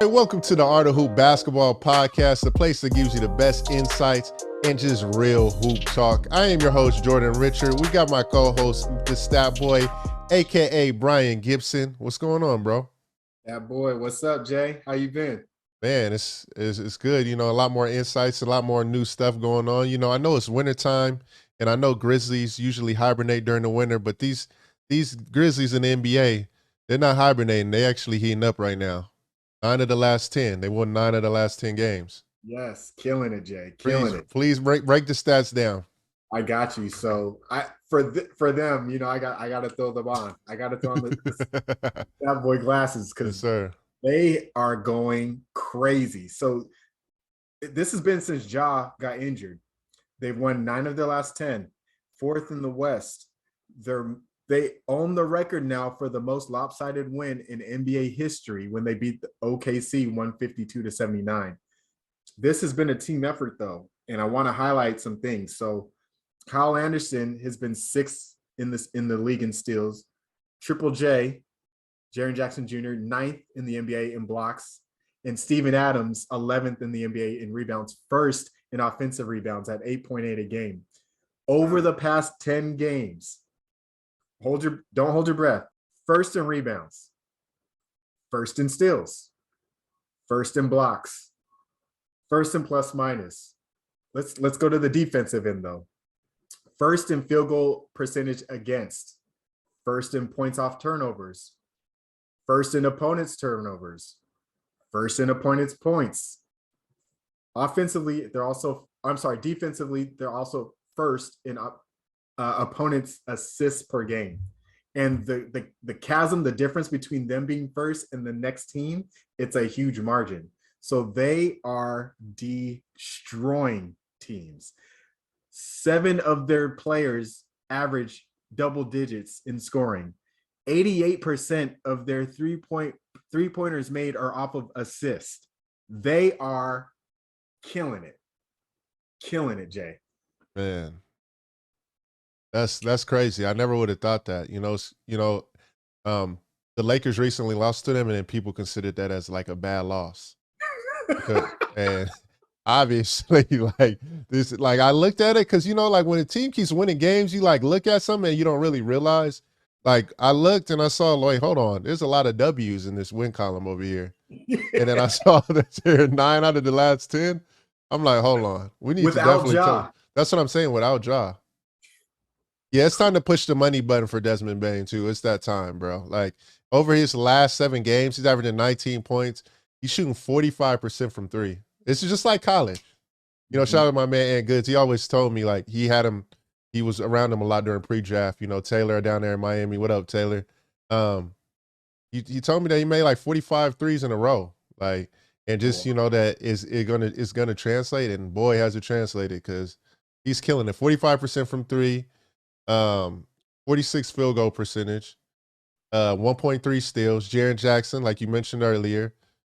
Hey, welcome to the Art of Hoop Basketball Podcast, the place that gives you the best insights and just real hoop talk. I am your host, Jordan Richard. We got my co-host, the Stat Boy, aka Brian Gibson. What's going on, bro? That boy, what's up, Jay? How you been? Man, it's good. You know, a lot more insights, a lot more new stuff going on. You know, I know it's wintertime, and I know Grizzlies usually hibernate during the winter, but these Grizzlies in the NBA, they're not hibernating. They actually heating up right now. 9 of the last 10. They won 9 of the last 10 games. Yes, killing it, Jay. Killing it. Please break the stats down. I got you. So for them, I got to throw them on. I got to throw on that boy glasses because they are going crazy. So this has been since Ja got injured. They've won 9 of their last 10, fourth in the West. They own the record now for the most lopsided win in NBA history when they beat the OKC 152-79. This has been a team effort, though, and I want to highlight some things. So Kyle Anderson has been 6th in the league in steals. Triple J, Jaren Jackson Jr., 9th in the NBA in blocks, and Steven Adams, 11th in the NBA in rebounds, first in offensive rebounds at 8.8 a game. Over the past 10 games, don't hold your breath. First in rebounds, first in steals, first in blocks, first in plus minus. Let's go to the defensive end though. First in field goal percentage against, first in points off turnovers, first in opponents' turnovers, first in opponents' points. Defensively, they're also first in opponents' assists per game. And the chasm, the difference between them being first and the next team, it's a huge margin. So they are destroying teams. 7 of their players average double digits in scoring. 88% of their three-pointers made are off of assist. They are killing it. Killing it, Jay. Man. That's crazy. I never would have thought that. The Lakers recently lost to them, and then people considered that as like a bad loss. And obviously, I looked at it because when a team keeps winning games, you look at something and you don't really realize. Like I looked and I saw, hold on, there's a lot of W's in this win column over here, and then I saw that there 9 out of the last 10. I'm like, hold on, we need without to definitely. Ja. That's what I'm saying. Without Ja. Yeah, it's time to push the money button for Desmond Bane, too. It's that time, bro. Like, over his last 7 games, he's averaging 19 points. He's shooting 45% from 3. It's just like college. Shout out to my man, Ant Goods. He always told me, he was around him a lot during pre-draft. Taylor down there in Miami. What up, Taylor? He told me that he made 45 threes in a row. that it's gonna translate, and boy, has it translated because he's killing it. 45% from 3. 46 field goal percentage, 1.3 steals. Jaren Jackson, like you mentioned earlier,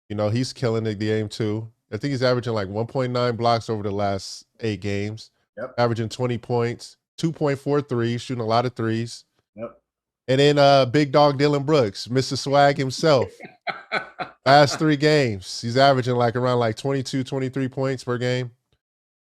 he's killing the game too. I think he's averaging 1.9 blocks over the last 8 games. Yep. Averaging 20 points, 2.4 threes, shooting a lot of threes. Yep. And then big dog Dillon Brooks, Mr. Swag himself. Last 3 games, he's averaging around 22, 23 points per game.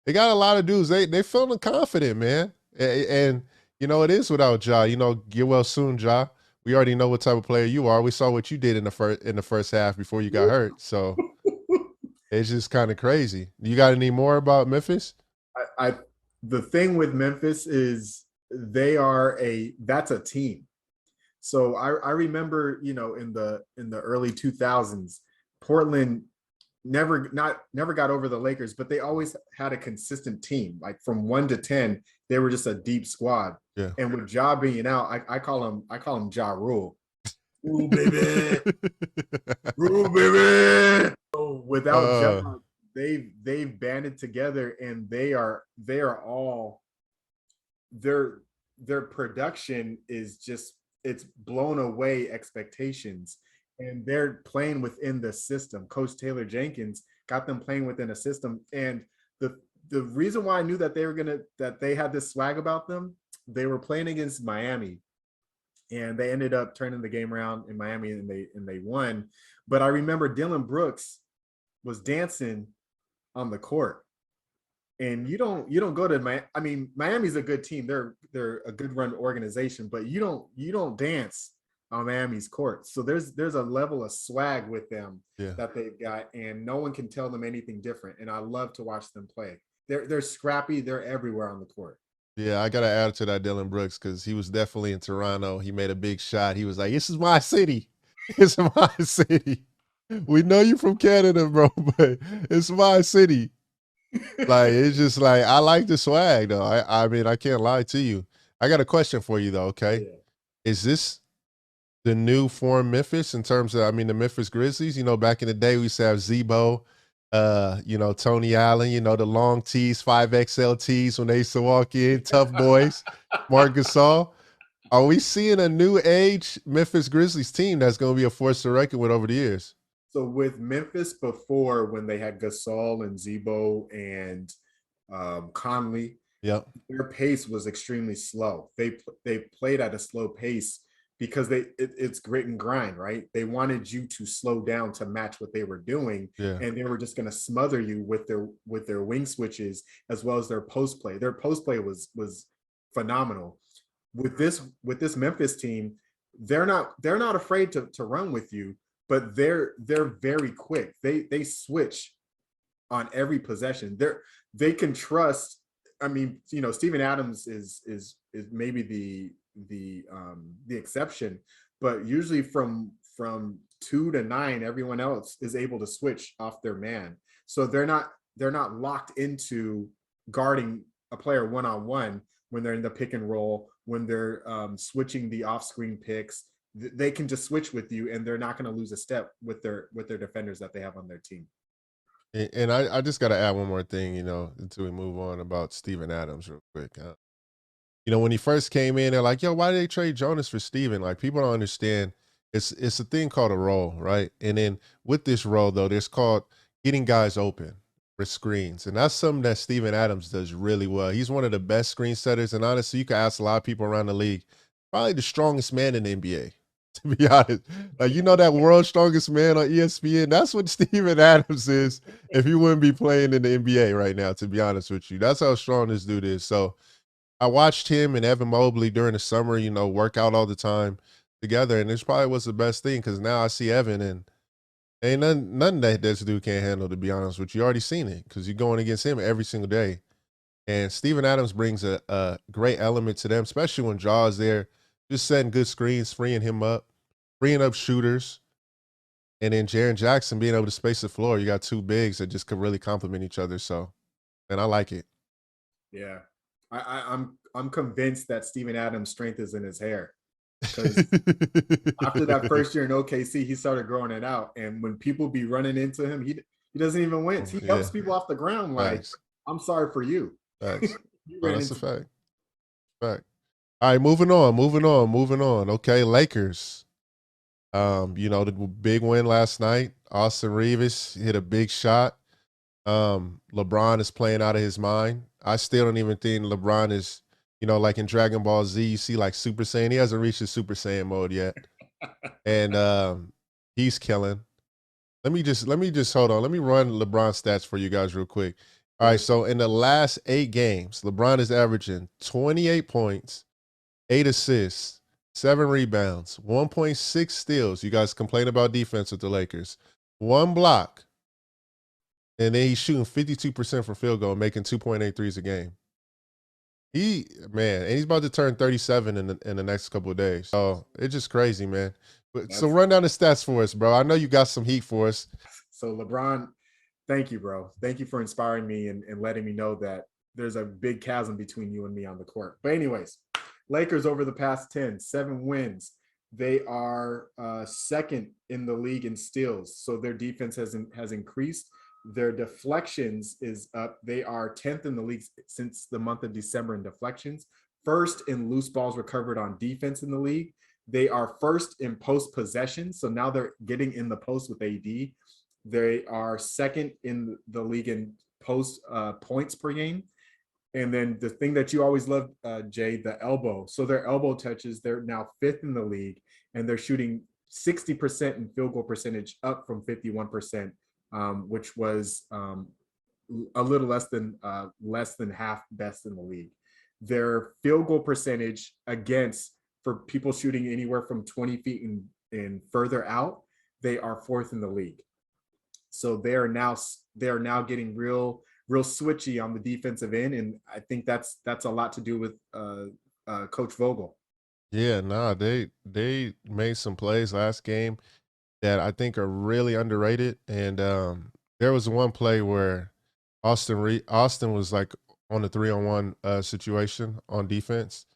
They got a lot of dudes. They feeling confident, man. And it is without Ja. Get well soon, Ja. We already know what type of player you are. We saw what you did in the first half before you got hurt. So it's just kind of crazy. You got any more about Memphis? The thing with Memphis is that's a team. So I remember, in the early 2000s, Portland never got over the Lakers, but they always had a consistent team. From 1 to 10, they were just a deep squad. Yeah. And with Ja being out, I call him Ja Rule. Rule, baby. Rule, baby. So without Ja, they've banded together, and they are all their production is just, it's blown away expectations. And they're playing within the system. Coach Taylor Jenkins got them playing within a system. And the reason why I knew that they had this swag about them, they were playing against Miami. and they ended up turning the game around in Miami, and they won. But I remember Dillon Brooks was dancing on the court. And you don't go to Miami. I mean, Miami's a good team. They're a good run organization, but you don't dance on Miami's court. So there's a level of swag with them that they've got, and no one can tell them anything different. And I love to watch them play. They're scrappy. They're everywhere on the court. Yeah, I got to add to that Dillon Brooks because he was definitely in Toronto. He made a big shot. He was like, "This is my city. It's my city. We know you from Canada, bro, but it's my city." Like, it's just like, I like the swag though. I mean, I can't lie to you. I got a question for you though. Okay, is this the new form Memphis in terms of, I mean, the Memphis Grizzlies? You know, back in the day we used to have Zebo, you know, Tony Allen, you know, the long tees, 5XL tees when they used to walk in, tough boys, Marc Gasol. Are we seeing a new age Memphis Grizzlies team that's going to be a force to reckon with over the years? So with Memphis before, when they had Gasol and Zebo and Conley, their pace was extremely slow. They played at a slow pace because it's grit and grind, right? They wanted you to slow down to match what they were doing, and they were just going to smother you with their wing switches as well as their post play. Their post play was phenomenal. With this Memphis team, they're not afraid to run with you, but they're very quick. They switch on every possession. They can trust. I mean, you know, Steven Adams is maybe the exception, but usually from 2 to 9, everyone else is able to switch off their man. So they're not locked into guarding a player one-on-one when they're in the pick and roll, when they're switching the off-screen picks. They can just switch with you, and they're not going to lose a step with their defenders that they have on their team. And I just got to add one more thing, you know, until we move on, about Steven Adams real quick. You know, when he first came in, they're like, "Yo, why did they trade Jonas for Steven?" Like, people don't understand. It's a thing called a role, right? And then with this role, though, there's called getting guys open for screens. And that's something that Steven Adams does really well. He's one of the best screen setters. And honestly, you can ask a lot of people around the league, probably the strongest man in the NBA. To be honest, like, you know, that world's strongest man on ESPN, that's what Steven Adams is if he wouldn't be playing in the NBA right now, to be honest with you. That's how strong this dude is. So I watched him and Evan Mobley during the summer, you know, work out all the time together, and this probably was the best thing because now I see Evan, and ain't nothing that this dude can't handle, to be honest with you. You already seen it because you're going against him every single day. And Steven Adams brings a great element to them, especially when Ja is there, just setting good screens, freeing him up, freeing up shooters. And then Jaren Jackson being able to space the floor. You got two bigs that just could really complement each other. So, and I like it. Yeah. I'm convinced that Steven Adams' strength is in his hair. Because after that first year in OKC, he started growing it out. And when people be running into him, he doesn't even wince. He helps people off the ground. Like, I'm sorry for you. Thanks. That's a fact. Fact. All right, moving on. Okay, Lakers. You know, the big win last night. Austin Reeves hit a big shot. LeBron is playing out of his mind. I still don't even think LeBron is, you know, like in Dragon Ball Z, you see like Super Saiyan. He hasn't reached his Super Saiyan mode yet. And he's killing. Let me just hold on. Let me run LeBron stats for you guys real quick. All right, so in the last 8 games, LeBron is averaging 28 points, 8 assists, 7 rebounds, 1.6 steals. You guys complain about defense with the Lakers. 1 block. And then he's shooting 52% from field goal, making 2.8 threes a game. And he's about to turn 37 in the next couple of days. So it's just crazy, man. So run down the stats for us, bro. I know you got some heat for us. So LeBron, thank you, bro. Thank you for inspiring me and letting me know that there's a big chasm between you and me on the court. But anyways, Lakers over the past 10, 7 wins. They are second in the league in steals. So their defense has increased. Their deflections is up. They are 10th in the league since the month of December in deflections. First in loose balls recovered on defense in the league. They are first in post possession. So now they're getting in the post with AD. They are second in the league in post points per game. And then the thing that you always love, Jay, the elbow. So their elbow touches, they're now 5th in the league, and they're shooting 60% in field goal percentage, up from 51%, which was a little less than half best in the league. Their field goal percentage against, for people shooting anywhere from 20 feet and further out, they are 4th in the league. So they are now getting real switchy on the defensive end, and I think that's a lot to do with Coach Vogel. Yeah, nah, they made some plays last game that I think are really underrated. And there was one play where Austin was like on the 3-on-1 situation on defense,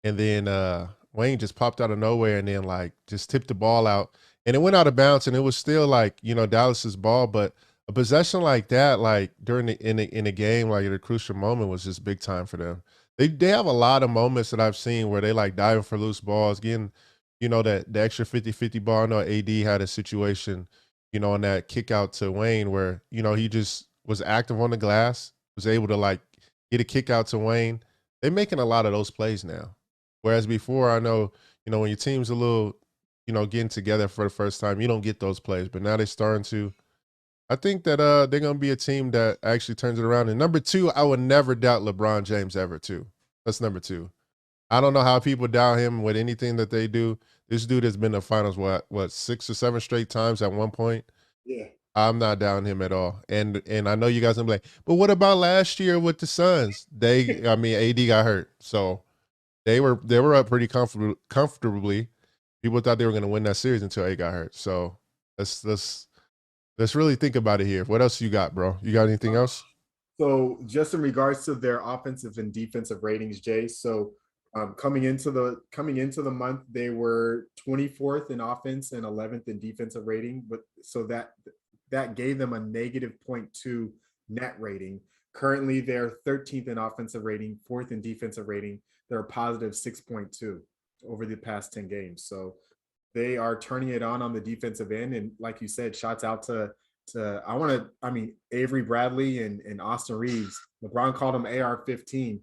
and then Wayne just popped out of nowhere and then like just tipped the ball out, and it went out of bounds, and it was still like, you know, Dallas's ball, but a possession like that, like during in a game, like at a crucial moment, was just big time for them. They have a lot of moments that I've seen where they like diving for loose balls, getting, you know, that the extra 50-50 ball. I know AD had a situation, you know, on that kick out to Wayne where, you know, he just was active on the glass, was able to like get a kick out to Wayne. They're making a lot of those plays now. Whereas before, I know, you know, when your team's a little, you know, getting together for the first time, you don't get those plays. But now they're starting to. I think that they're going to be a team that actually turns it around. And number 2, I would never doubt LeBron James ever, too. That's number 2. I don't know how people doubt him with anything that they do. This dude has been in the finals, what 6 or 7 straight times at one point? Yeah. I'm not down him at all. And I know you guys are like, but what about last year with the Suns? I mean, AD got hurt. So they were up pretty comfortably. People thought they were going to win that series until AD got hurt. So let's really think about it here. What else you got, bro? You got anything else? So just in regards to their offensive and defensive ratings, Jay. So coming into the month, they were 24th in offense and 11th in defensive rating. But so that gave them a negative 0.2 net rating. Currently, they're 13th in offensive rating, 4th in defensive rating. They're a positive 6.2 over the past 10 games. So they are turning it on the defensive end. And like you said, shots out to Avery Bradley and Austin Reeves. LeBron called him AR-15,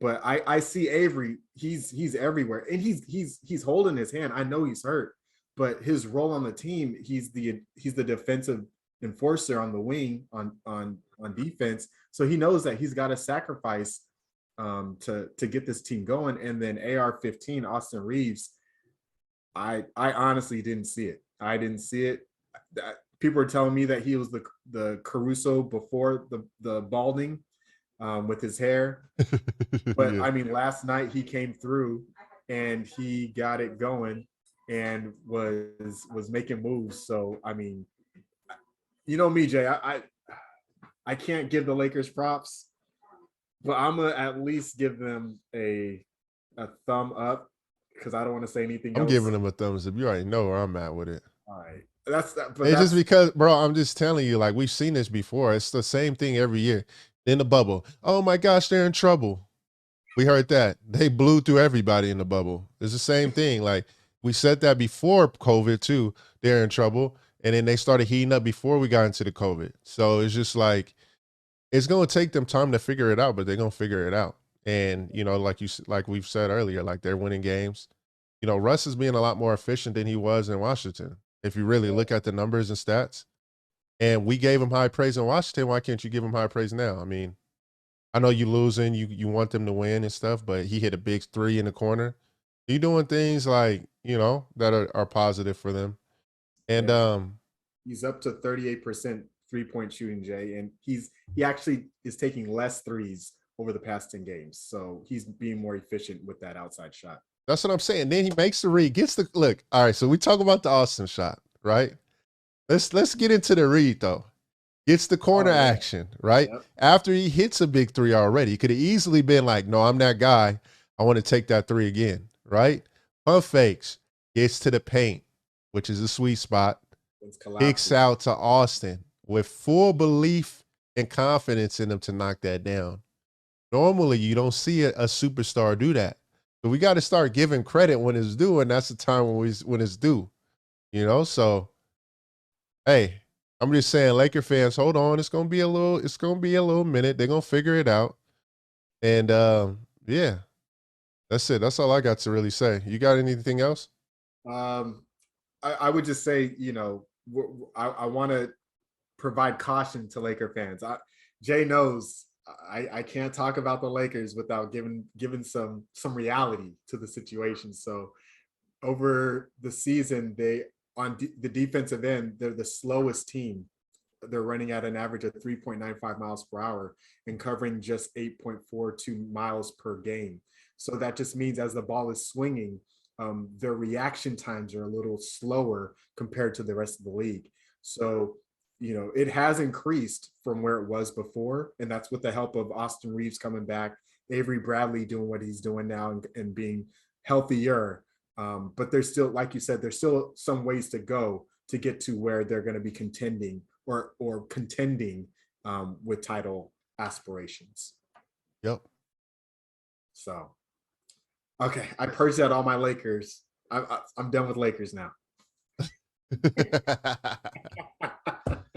but I see Avery. He's everywhere, and he's holding his hand. I know he's hurt, but his role on the team, he's the defensive enforcer on the wing on defense. So he knows that he's got to sacrifice to get this team going. And then AR-15, Austin Reeves, I honestly didn't see it. I didn't see it. People are telling me that he was the Caruso before the balding with his hair. But yeah. I mean, last night he came through and he got it going and was making moves. So I mean, you know me, Jay, I can't give the Lakers props, but I'm gonna at least give them a thumb up because I don't want to say anything else. I'm giving them a thumbs up. You already know where I'm at with it. All right. It's just because, bro, I'm just telling you, like, we've seen this before. It's the same thing every year. In the bubble, oh my gosh, they're in trouble. We heard that. They blew through everybody in the bubble. It's the same thing. Like, we said that before COVID too. They're in trouble. And then they started heating up before we got into the COVID. So it's just like, it's going to take them time to figure it out, but they're going to figure it out. And, you know, like we've said earlier, like, they're winning games. You know, Russ is being a lot more efficient than he was in Washington. If you really look at the numbers and stats, and we gave him high praise in Washington, why can't you give him high praise now? I mean, I know you losing, you want them to win and stuff, but he hit a big 3 in the corner. He doing things like, you know, that are positive for them. And he's up to 38% 3-point shooting, Jay, and he actually is taking less threes over the past 10 games. So he's being more efficient with that outside shot. That's what I'm saying. Then he makes the read, gets the look. All right, so we talk about the Austin shot, right? Let's get into the read though. Gets the corner action, right? Yep. After he hits a big 3 already, he could have easily been like, no, I'm that guy. I want to take that 3 again, right? Pump fakes, gets to the paint, which is a sweet spot. Kicks out to Austin with full belief and confidence in him to knock that down. Normally, you don't see a superstar do that. But we got to start giving credit when it's due, and that's the time when it's due. You know, so hey, I'm just saying, Laker fans, hold on. It's gonna be a little minute. They're gonna figure it out. And yeah, that's it. That's all I got to really say. You got anything else? I would just say, you know, I want to provide caution to Laker fans. Jay knows I can't talk about the Lakers without giving some reality to the situation. So over the season, they on the defensive end, they're the slowest team. They're running at an average of 3.95 miles per hour and covering just 8.42 miles per game. So that just means as the ball is swinging, their reaction times are a little slower compared to the rest of the league. So, you know, it has increased from where it was before. And that's with the help of Austin Reeves coming back, Avery Bradley doing what he's doing now and being healthier. But there's still, like you said, there's still some ways to go to get to where they're going to be contending or contending with title aspirations. Yep. So, okay, I purged out all my Lakers. I'm done with Lakers now.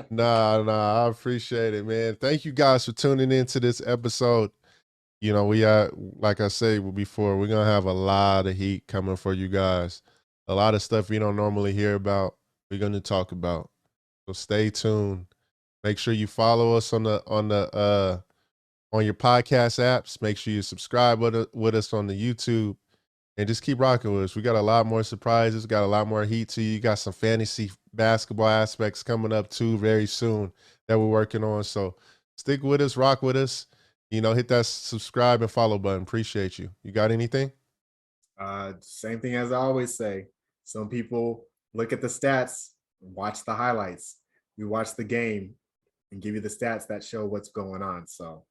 Nah, I appreciate it, man. Thank you guys for tuning into this episode. You know, we are, like I said before, we're gonna have a lot of heat coming for you guys. A lot of stuff you don't normally hear about, we're gonna talk about. So stay tuned. Make sure you follow us on your podcast apps. Make sure you subscribe with us on the YouTube. And just keep rocking with us. We got a lot more surprises. Got a lot more heat to you. Got some fantasy basketball aspects coming up too very soon that we're working on. So stick with us, rock with us. You know, hit that subscribe and follow button. Appreciate you. You got anything? Same thing as I always say. Some people look at the stats, watch the highlights. We watch the game and give you the stats that show what's going on. So